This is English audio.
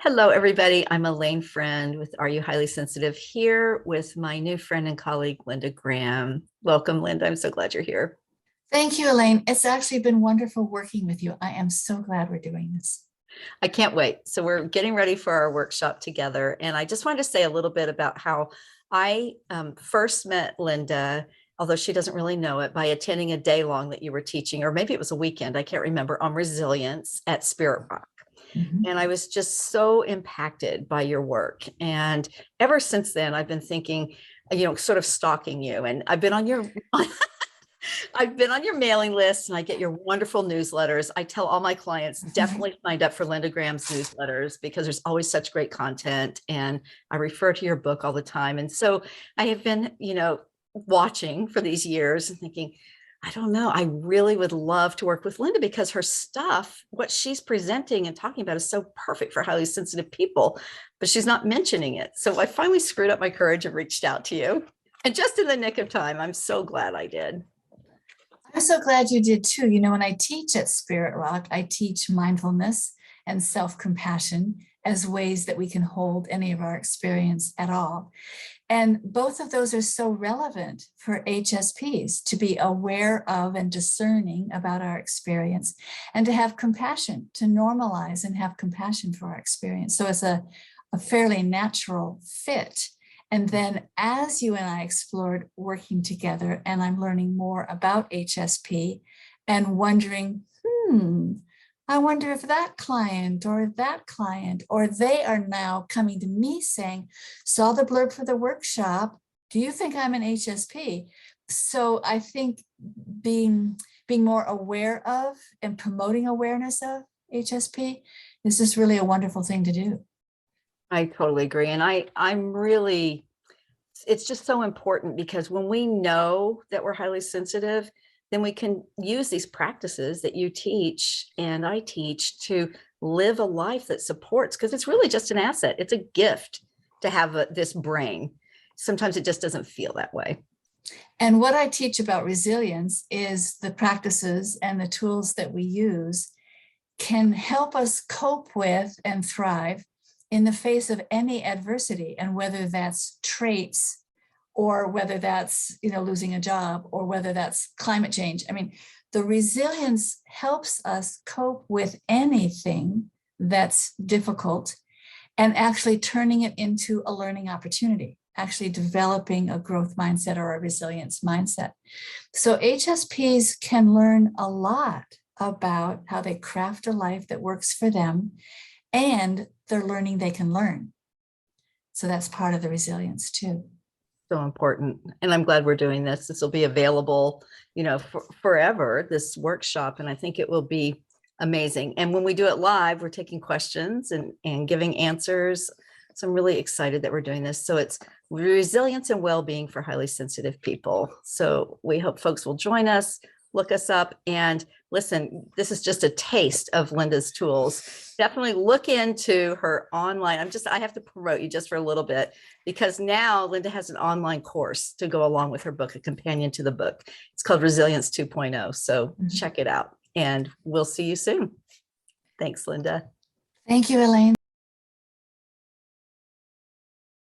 Hello, everybody. I'm Alane Freund with Are You Highly Sensitive here with my new friend and colleague, Linda Graham. Welcome, Linda. I'm so glad you're here. Thank you, Elaine. It's actually been wonderful working with you. I am so glad we're doing this. I can't wait. So we're getting ready for our workshop together. And I just wanted to say a little bit about how I first met Linda, although she doesn't really know it, by attending a day long that you were teaching, or maybe it was a weekend, I can't remember, on resilience at Spirit Rock. Mhm. And I was just so impacted by your work. And ever since then, I've been thinking, sort of stalking you. And I've been on your I've been on your mailing list and I get your wonderful newsletters. I tell all my clients definitely signed up for Linda Graham's newsletters because there's always such great content. And I refer to your book all the time. And so I have been, watching for these years and thinking, I don't know, I really would love to work with Linda because her stuff, what she's presenting and talking about is so perfect for highly sensitive people, but she's not mentioning it. So I finally screwed up my courage and reached out to you. And just in the nick of time, I'm so glad I did. I'm so glad you did too. When I teach at Spirit Rock, I teach mindfulness and self-compassion as ways that we can hold any of our experience at all. And both of those are so relevant for HSPs to be aware of and discerning about our experience and to have compassion, to normalize and have compassion for our experience. So it's a fairly natural fit. And then as you and I explored working together and I'm learning more about HSP and wondering, I wonder if that client or they are now coming to me saying, saw the blurb for the workshop. Do you think I'm an HSP? So I think being more aware of and promoting awareness of HSP is just really a wonderful thing to do. I totally agree. And it's just so important because when we know that we're highly sensitive, then we can use these practices that you teach and I teach to live a life that supports, because it's really just an asset. It's a gift to have this brain. Sometimes it just doesn't feel that way. And what I teach about resilience is the practices and the tools that we use can help us cope with and thrive in the face of any adversity, and whether that's traits or whether that's losing a job or whether that's climate change. I mean, the resilience helps us cope with anything that's difficult and actually turning it into a learning opportunity, actually developing a growth mindset or a resilience mindset. So HSPs can learn a lot about how they craft a life that works for them, and they're learning they can learn. So that's part of the resilience too. So important. And I'm glad we're doing this. This will be available, forever, this workshop. And I think it will be amazing. And when we do it live, we're taking questions and giving answers. So I'm really excited that we're doing this. So it's resilience and well-being for highly sensitive people. So we hope folks will join us, look us up, and listen, this is just a taste of Linda's tools. Definitely look into her online. I have to promote you just for a little bit, because now Linda has an online course to go along with her book, a companion to the book. It's called Resilience 2.0. So check it out and we'll see you soon. Thanks, Linda. Thank you, Elaine.